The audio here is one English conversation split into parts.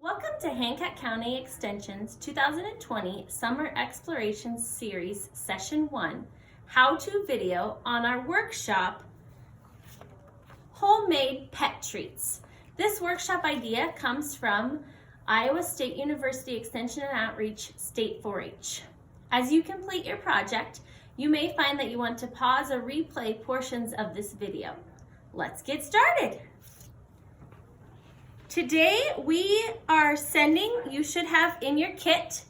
Welcome to Hancock County Extension's 2020 Summer Exploration Series Session 1 How-To video on our workshop, Homemade Pet Treats. This workshop idea comes from Iowa State University Extension and Outreach State 4-H. As you complete your project, you may find that you want to pause or replay portions of this video. Let's get started. Today we are sending, you should have in your kit,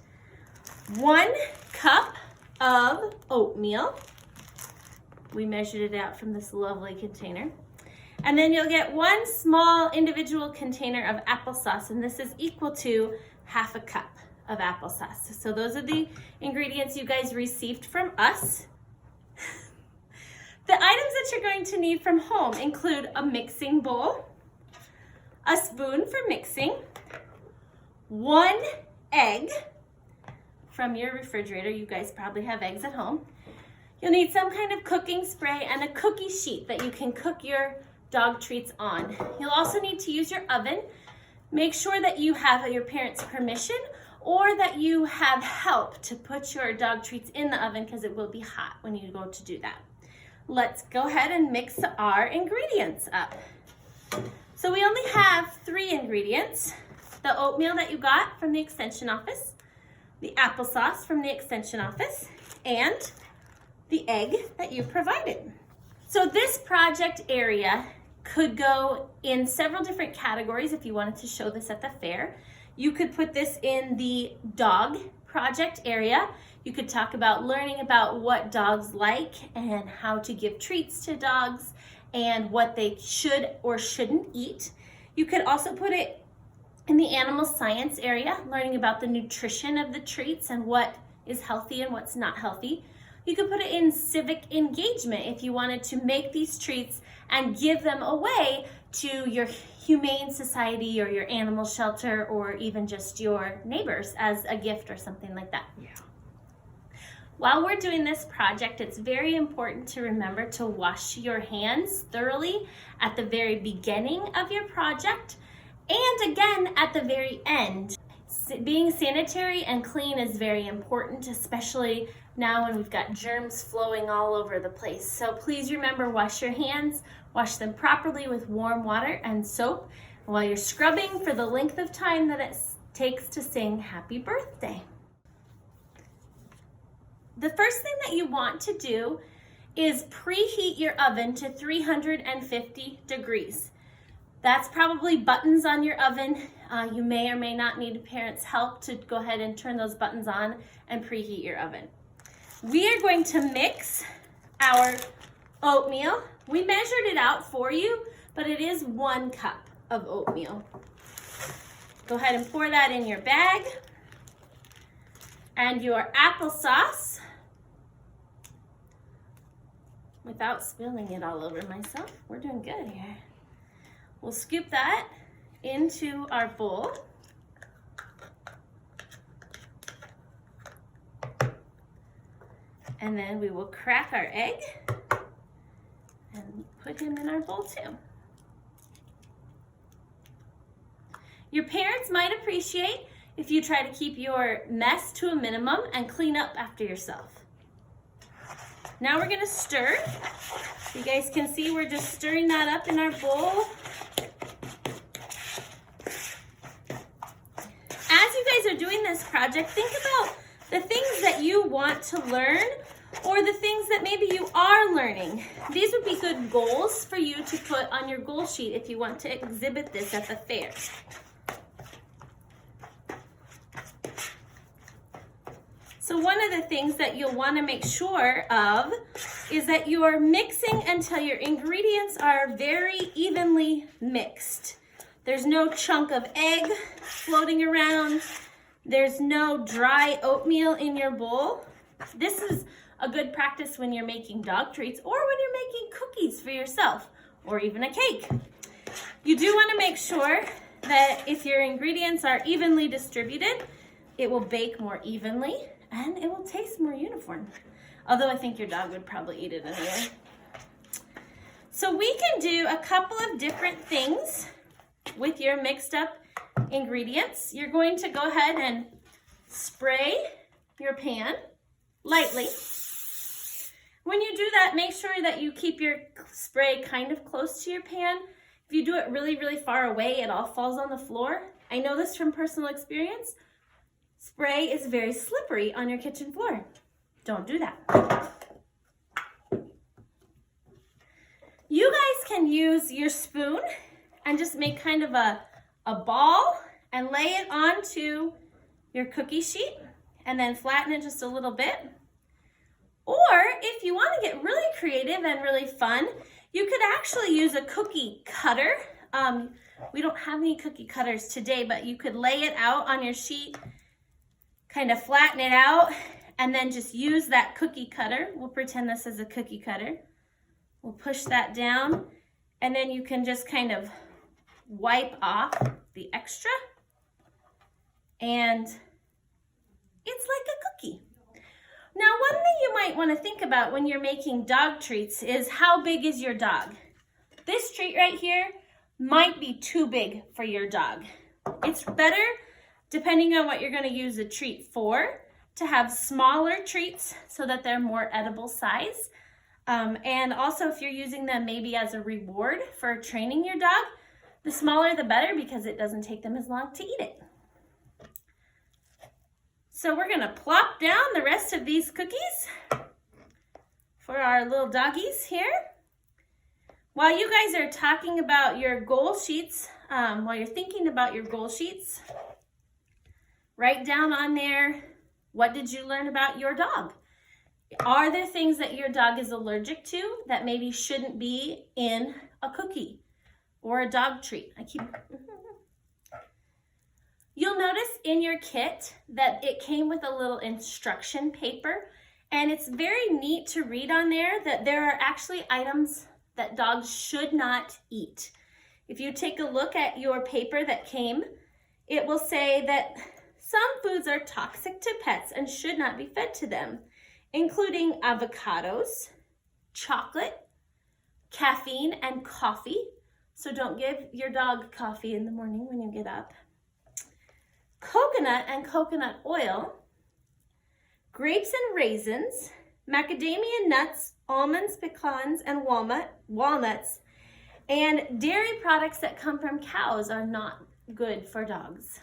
1 cup of oatmeal. We measured it out from this lovely container. And then you'll get 1 small individual container of applesauce, and this is equal to half a cup of applesauce. So those are the ingredients you guys received from us. The items that you're going to need from home include a mixing bowl, a spoon for mixing, 1 egg from your refrigerator. You guys probably have eggs at home. You'll need some kind of cooking spray and a cookie sheet that you can cook your dog treats on. You'll also need to use your oven. Make sure that you have your parents' permission or that you have help to put your dog treats in the oven because it will be hot when you go to do that. Let's go ahead and mix our ingredients up. So we only have 3 ingredients: the oatmeal that you got from the extension office, the applesauce from the extension office, and the egg that you provided. So this project area could go in several different categories if you wanted to show this at the fair. You could put this in the dog project area. You could talk about learning about what dogs like and how to give treats to dogs and what they should or shouldn't eat. You could also put it in the animal science area, learning about the nutrition of the treats and what is healthy and what's not healthy. You could put it in civic engagement if you wanted to make these treats and give them away to your humane society or your animal shelter or even just your neighbors as a gift or something like that. Yeah. While we're doing this project, it's very important to remember to wash your hands thoroughly at the very beginning of your project and again at the very end. Being sanitary and clean is very important, especially now when we've got germs flowing all over the place. So please remember, wash your hands, wash them properly with warm water and soap while you're scrubbing for the length of time that it takes to sing happy birthday. The first thing that you want to do is preheat your oven to 350 degrees. That's probably buttons on your oven. You may or may not need a parent's help to go ahead and turn those buttons on and preheat your oven. We are going to mix our oatmeal. We measured it out for you, but it is 1 cup of oatmeal. Go ahead and pour that in your bag. And your applesauce, without spilling it all over myself. We're doing good here. We'll scoop that into our bowl. And then we will crack our egg and put him in our bowl too. Your parents might appreciate if you try to keep your mess to a minimum and clean up after yourself. Now we're gonna stir. You guys can see we're just stirring that up in our bowl. As you guys are doing this project, think about the things that you want to learn or the things that maybe you are learning. These would be good goals for you to put on your goal sheet if you want to exhibit this at the fair. So one of the things that you'll want to make sure of is that you are mixing until your ingredients are very evenly mixed. There's no chunk of egg floating around. There's no dry oatmeal in your bowl. This is a good practice when you're making dog treats or when you're making cookies for yourself or even a cake. You do want to make sure that if your ingredients are evenly distributed, it will bake more evenly and it will taste more uniform. Although I think your dog would probably eat it anyway. So we can do a couple of different things with your mixed up ingredients, you're going to go ahead and spray your pan lightly. When you do that, make sure that you keep your spray kind of close to your pan. If you do it really, really far away, it all falls on the floor. I know this from personal experience. Spray is very slippery on your kitchen floor. Don't do that. You guys can use your spoon and just make kind of a ball and lay it onto your cookie sheet and then flatten it just a little bit. Or if you want to get really creative and really fun, you could actually use a cookie cutter. We don't have any cookie cutters today, but you could lay it out on your sheet, kind of flatten it out, and then just use that cookie cutter. We'll pretend this is a cookie cutter. We'll push that down, and then you can just kind of wipe off the extra, and it's like a cookie. Now, one thing you might want to think about when you're making dog treats is how big is your dog? This treat right here might be too big for your dog. It's better, depending on what you're going to use the treat for, to have smaller treats so that they're more edible size. And also if you're using them maybe as a reward for training your dog, the smaller the better because it doesn't take them as long to eat it. So we're gonna plop down the rest of these cookies for our little doggies here. While you guys are talking about your goal sheets, while you're thinking about your goal sheets, write down on there, what did you learn about your dog? Are there things that your dog is allergic to that maybe shouldn't be in a cookie or a dog treat? You'll notice in your kit that it came with a little instruction paper, and it's very neat to read on there that there are actually items that dogs should not eat. If you take a look at your paper that came, it will say that some foods are toxic to pets and should not be fed to them, including avocados, chocolate, caffeine, and coffee. So don't give your dog coffee in the morning when you get up. Coconut and coconut oil, grapes and raisins, macadamia nuts, almonds, pecans, and walnuts, and dairy products that come from cows are not good for dogs.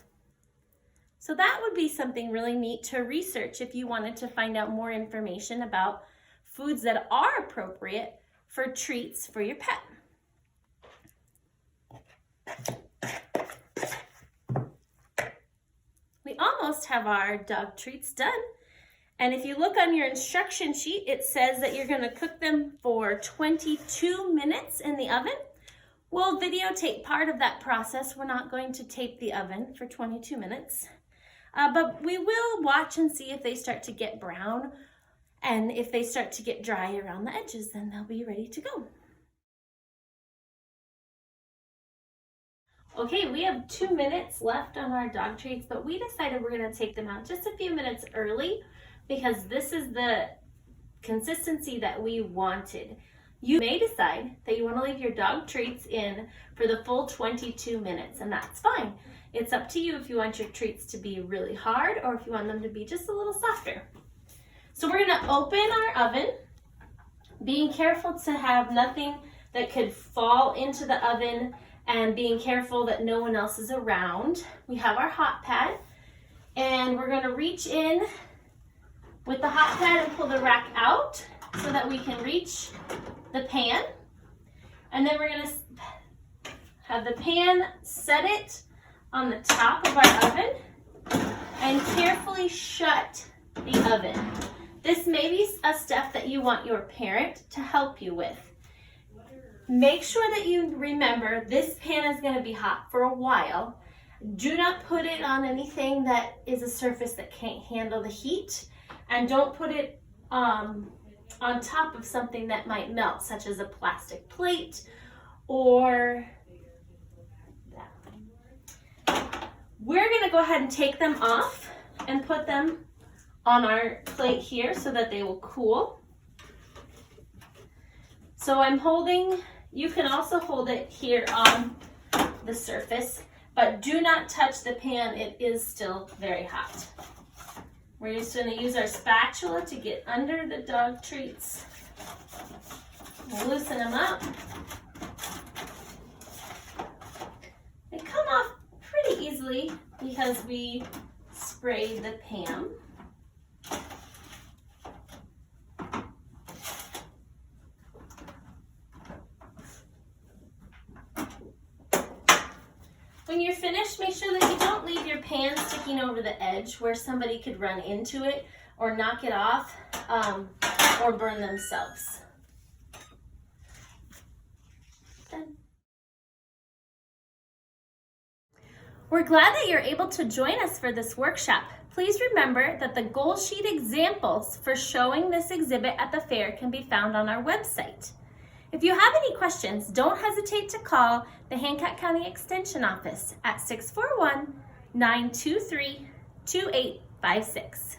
So that would be something really neat to research if you wanted to find out more information about foods that are appropriate for treats for your pet. We almost have our dog treats done. And if you look on your instruction sheet, it says that you're going to cook them for 22 minutes in the oven. We'll videotape part of that process. We're not going to tape the oven for 22 minutes. But we will watch and see if they start to get brown, and if they start to get dry around the edges, then they'll be ready to go. Okay, we have 2 minutes left on our dog treats, but we decided we're going to take them out just a few minutes early because this is the consistency that we wanted. You may decide that you want to leave your dog treats in for the full 22 minutes, and that's fine. It's up to you if you want your treats to be really hard or if you want them to be just a little softer. So we're going to open our oven, being careful to have nothing that could fall into the oven and being careful that no one else is around. We have our hot pad, and we're going to reach in with the hot pad and pull the rack out so that we can reach the pan. And then we're going to have the pan, set it on the top of our oven, and carefully shut the oven. This may be a step that you want your parent to help you with. Make sure that you remember this pan is going to be hot for a while. Do not put it on anything that is a surface that can't handle the heat, and don't put it on top of something that might melt, such as a plastic plate or that. We're going to go ahead and take them off and put them on our plate here so that they will cool. So I'm holding, you can also hold it here on the surface. but do not touch the pan. It is still very hot. We're just going to use our spatula to get under the dog treats. Loosen them up. They come off pretty easily because we sprayed the pan. When you're finished, make sure that you don't leave your pan sticking over the edge where somebody could run into it or knock it off or burn themselves. Done. We're glad that you're able to join us for this workshop. Please remember that the goal sheet examples for showing this exhibit at the fair can be found on our website. If you have any questions, don't hesitate to call the Hancock County Extension Office at 641-923-2856.